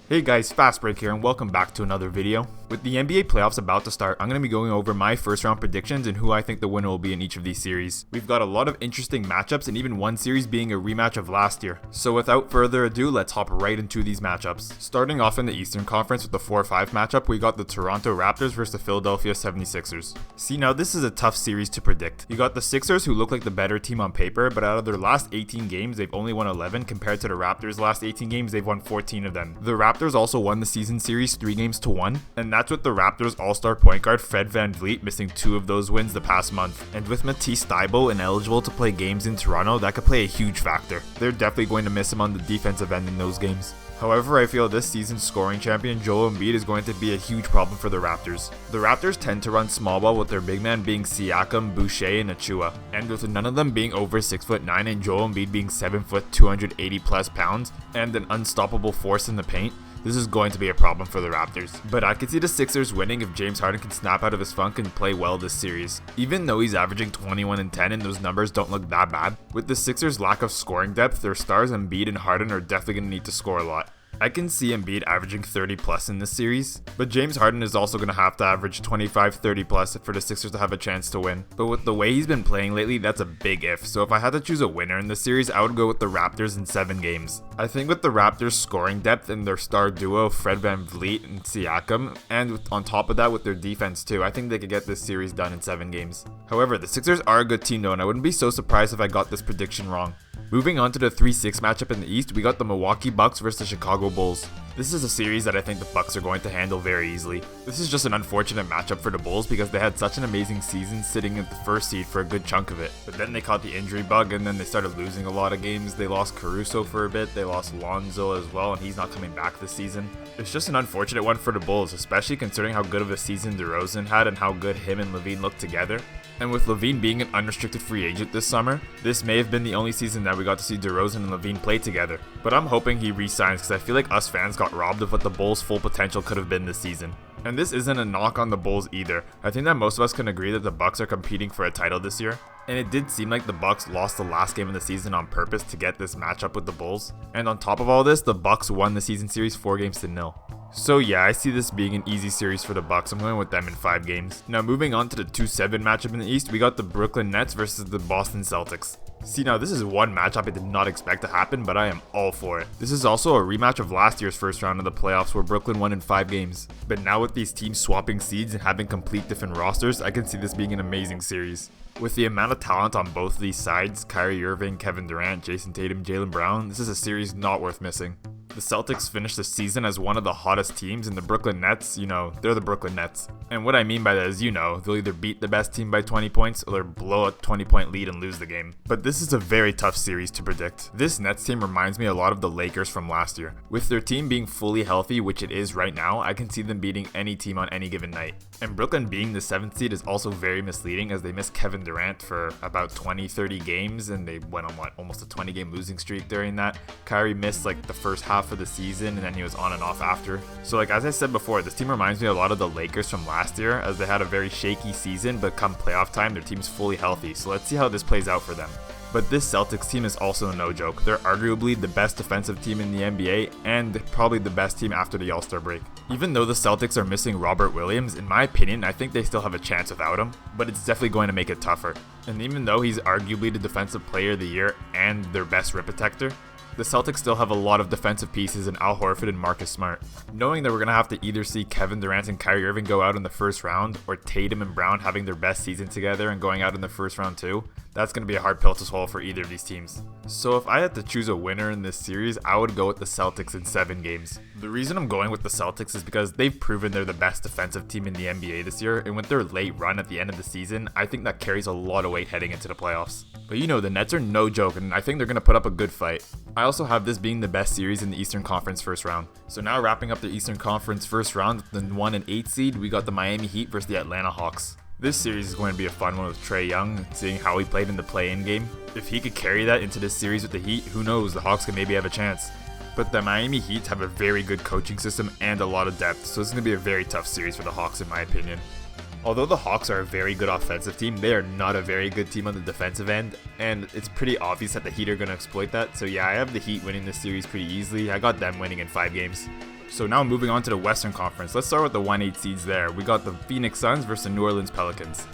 Hey guys, FastBreak here and welcome back to another video. With the NBA playoffs about to start, I'm going to be going over my first round predictions and who I think the winner will be in each of these series. We've got a lot of interesting matchups and even one series being a rematch of last year. So without further ado, let's hop right into these matchups. Starting off in the Eastern Conference with the 4-5 matchup, we got the Toronto Raptors versus the Philadelphia 76ers. See, now this is a tough series to predict. You got the Sixers who look like the better team on paper, but out of their last 18 games, they've only won 11 compared to the Raptors' last 18 games, they've won 14 of them. The Raptors also won the season series 3-1, and that's with the Raptors all-star point guard Fred VanVleet missing 2 of those wins the past month. And with Matisse Thybulle ineligible to play games in Toronto, that could play a huge factor. They're definitely going to miss him on the defensive end in those games. However, I feel this season's scoring champion Joel Embiid is going to be a huge problem for the Raptors. The Raptors tend to run small ball with their big man being Siakam, Boucher, and Achua, and with none of them being over 6'9" and Joel Embiid being 7 foot 280 plus pounds and an unstoppable force in the paint, this is going to be a problem for the Raptors. But I could see the Sixers winning if James Harden can snap out of his funk and play well this series. Even though he's averaging 21 and 10 and those numbers don't look that bad, with the Sixers' lack of scoring depth, their stars Embiid and Harden are definitely going to need to score a lot. I can see Embiid averaging 30 plus in this series, but James Harden is also going to have to average 25-30 plus for the Sixers to have a chance to win. But with the way he's been playing lately, that's a big if, so if I had to choose a winner in this series, I would go with the Raptors in 7 games. I think with the Raptors' scoring depth and their star duo Fred VanVleet and Siakam, and on top of that with their defense too, I think they could get this series done in 7 games. However, the Sixers are a good team though, and I wouldn't be so surprised if I got this prediction wrong. Moving on to the 3-6 matchup in the East, we got the Milwaukee Bucks versus the Chicago Bulls. This is a series that I think the Bucks are going to handle very easily. This is just an unfortunate matchup for the Bulls because they had such an amazing season sitting at the first seed for a good chunk of it. But then they caught the injury bug and then they started losing a lot of games. They lost Caruso for a bit, they lost Lonzo as well, and he's not coming back this season. It's just an unfortunate one for the Bulls, especially considering how good of a season DeRozan had and how good him and LaVine looked together. And with LaVine being an unrestricted free agent this summer, this may have been the only season that we got to see DeRozan and LaVine play together. But I'm hoping he re-signs because I feel like us fans got robbed of what the Bulls' full potential could have been this season. And this isn't a knock on the Bulls either. I think that most of us can agree that the Bucks are competing for a title this year. And it did seem like the Bucks lost the last game of the season on purpose to get this matchup with the Bulls. And on top of all this, the Bucks won the season series 4-0. So yeah, I see this being an easy series for the Bucks. I'm going with them in 5 games. Now moving on to the 2-7 matchup in the East, we got the Brooklyn Nets versus the Boston Celtics. See, now this is one matchup I did not expect to happen, but I am all for it. This is also a rematch of last year's first round of the playoffs where Brooklyn won in 5 games. But now with these teams swapping seeds and having complete different rosters, I can see this being an amazing series. With the amount of talent on both of these sides, Kyrie Irving, Kevin Durant, Jason Tatum, Jaylen Brown, this is a series not worth missing. The Celtics finished the season as one of the hottest teams, and the Brooklyn Nets, they're the Brooklyn Nets. And what I mean by that is, they'll either beat the best team by 20 points or they'll blow a 20-point lead and lose the game. But this is a very tough series to predict. This Nets team reminds me a lot of the Lakers from last year. With their team being fully healthy, which it is right now, I can see them beating any team on any given night. And Brooklyn being the 7th seed is also very misleading as they missed Kevin Durant for about 20-30 games and they went on almost a 20-game losing streak during that. Kyrie missed the first half of the season and then he was on and off after. So as I said before, this team reminds me a lot of the Lakers from last year as they had a very shaky season, but come playoff time their team's fully healthy. So let's see how this plays out for them. But this Celtics team is also no joke. They're arguably the best defensive team in the NBA and probably the best team after the All-Star break. Even though the Celtics are missing Robert Williams, in my opinion, I think they still have a chance without him, but it's definitely going to make it tougher. And even though he's arguably the defensive player of the year and their best rim protector, the Celtics still have a lot of defensive pieces in Al Horford and Marcus Smart. Knowing that we're going to have to either see Kevin Durant and Kyrie Irving go out in the first round, or Tatum and Brown having their best season together and going out in the first round too, that's going to be a hard pill to swallow for either of these teams. So if I had to choose a winner in this series, I would go with the Celtics in 7 games. The reason I'm going with the Celtics is because they've proven they're the best defensive team in the NBA this year, and with their late run at the end of the season, I think that carries a lot of weight heading into the playoffs. But the Nets are no joke, and I think they're going to put up a good fight. I also have this being the best series in the Eastern Conference first round. So now wrapping up the Eastern Conference first round with the 1 and 8 seed, we got the Miami Heat versus the Atlanta Hawks. This series is going to be a fun one with Trae Young, seeing how he played in the play-in game. If he could carry that into this series with the Heat, who knows, the Hawks could maybe have a chance. But the Miami Heat have a very good coaching system and a lot of depth, so it's going to be a very tough series for the Hawks in my opinion. Although the Hawks are a very good offensive team, they are not a very good team on the defensive end, and it's pretty obvious that the Heat are going to exploit that. So yeah, I have the Heat winning this series pretty easily. I got them winning in 5 games. So now moving on to the Western Conference, let's start with the 1-8 seeds there. We got the Phoenix Suns versus the New Orleans Pelicans.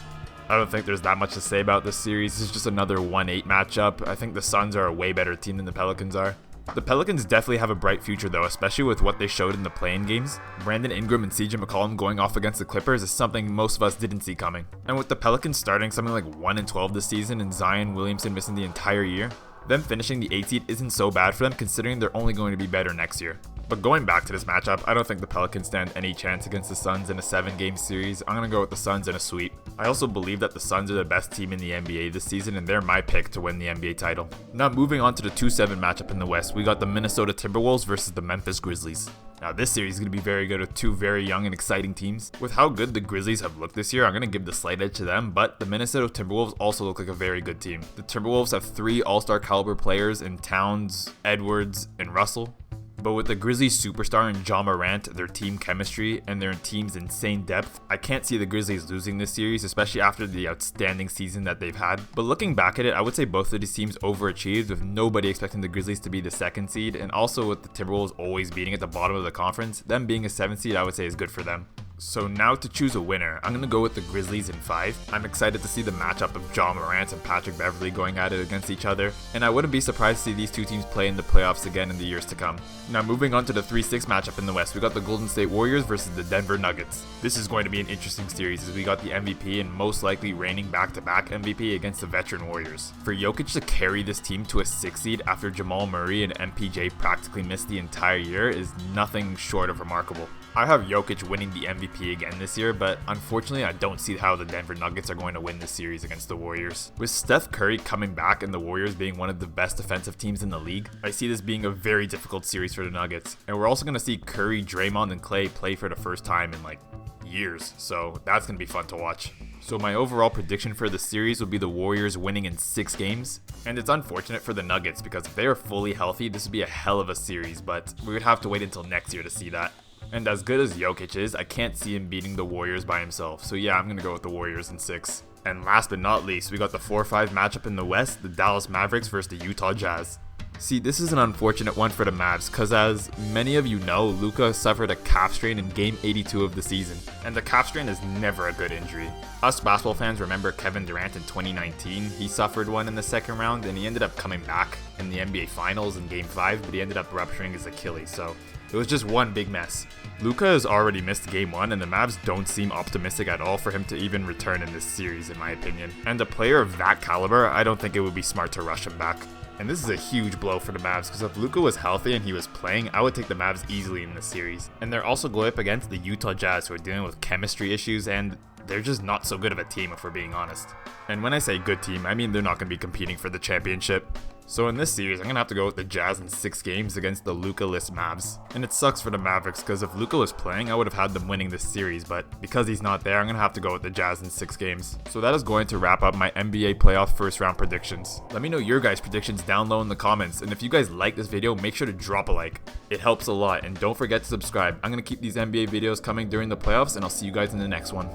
I don't think there's that much to say about this series. It's just another 1-8 matchup. I think the Suns are a way better team than the Pelicans are. The Pelicans definitely have a bright future though, especially with what they showed in the play-in games. Brandon Ingram and CJ McCollum going off against the Clippers is something most of us didn't see coming. And with the Pelicans starting something like 1-12 this season and Zion Williamson missing the entire year, them finishing the 8 seed isn't so bad for them considering they're only going to be better next year. But going back to this matchup, I don't think the Pelicans stand any chance against the Suns in a 7-game series. I'm going to go with the Suns in a sweep. I also believe that the Suns are the best team in the NBA this season and they're my pick to win the NBA title. Now moving on to the 2-7 matchup in the West, we got the Minnesota Timberwolves versus the Memphis Grizzlies. Now this series is going to be very good with two very young and exciting teams. With how good the Grizzlies have looked this year, I'm going to give the slight edge to them, but the Minnesota Timberwolves also look like a very good team. The Timberwolves have 3 all-star caliber players in Towns, Edwards, and Russell. But with the Grizzlies superstar and Ja Morant, their team chemistry, and their team's insane depth, I can't see the Grizzlies losing this series, especially after the outstanding season that they've had. But looking back at it, I would say both of these teams overachieved with nobody expecting the Grizzlies to be the 2nd seed, and also with the Timberwolves always beating at the bottom of the conference, them being a 7th seed I would say is good for them. So now to choose a winner, I'm going to go with the Grizzlies in 5. I'm excited to see the matchup of Ja Morant and Patrick Beverley going at it against each other, and I wouldn't be surprised to see these two teams play in the playoffs again in the years to come. Now moving on to the 3-6 matchup in the West, we got the Golden State Warriors versus the Denver Nuggets. This is going to be an interesting series as we got the MVP and most likely reigning back-to-back MVP against the veteran Warriors. For Jokic to carry this team to a 6 seed after Jamal Murray and MPJ practically missed the entire year is nothing short of remarkable. I have Jokic winning the MVP again this year, but unfortunately I don't see how the Denver Nuggets are going to win this series against the Warriors. With Steph Curry coming back and the Warriors being one of the best defensive teams in the league, I see this being a very difficult series for the Nuggets. And we're also going to see Curry, Draymond, and Klay play for the first time in like years, so that's going to be fun to watch. So my overall prediction for the series will be the Warriors winning in 6 games. And it's unfortunate for the Nuggets because if they are fully healthy, this would be a hell of a series, but we would have to wait until next year to see that. And as good as Jokic is, I can't see him beating the Warriors by himself. So yeah, I'm going to go with the Warriors in 6. And last but not least, we got the 4-5 matchup in the West, the Dallas Mavericks versus the Utah Jazz. See, this is an unfortunate one for the Mavs, because as many of you know, Luka suffered a calf strain in Game 82 of the season, and the calf strain is never a good injury. Us basketball fans remember Kevin Durant in 2019, he suffered one in the 2nd round, and he ended up coming back in the NBA Finals in Game 5, but he ended up rupturing his Achilles, so it was just one big mess. Luka has already missed Game 1, and the Mavs don't seem optimistic at all for him to even return in this series, in my opinion. And a player of that caliber, I don't think it would be smart to rush him back. And this is a huge blow for the Mavs, because if Luka was healthy and he was playing, I would take the Mavs easily in this series. And they're also going up against the Utah Jazz, who are dealing with chemistry issues, and they're just not so good of a team if we're being honest. And when I say good team, I mean they're not going to be competing for the championship. So in this series, I'm going to have to go with the Jazz in 6 games against the Luka-less Mavs. And it sucks for the Mavericks, because if Luka was playing, I would have had them winning this series, but because he's not there, I'm going to have to go with the Jazz in 6 games. So that is going to wrap up my NBA playoff first round predictions. Let me know your guys' predictions down low in the comments, and if you guys like this video, make sure to drop a like. It helps a lot, and don't forget to subscribe. I'm going to keep these NBA videos coming during the playoffs, and I'll see you guys in the next one.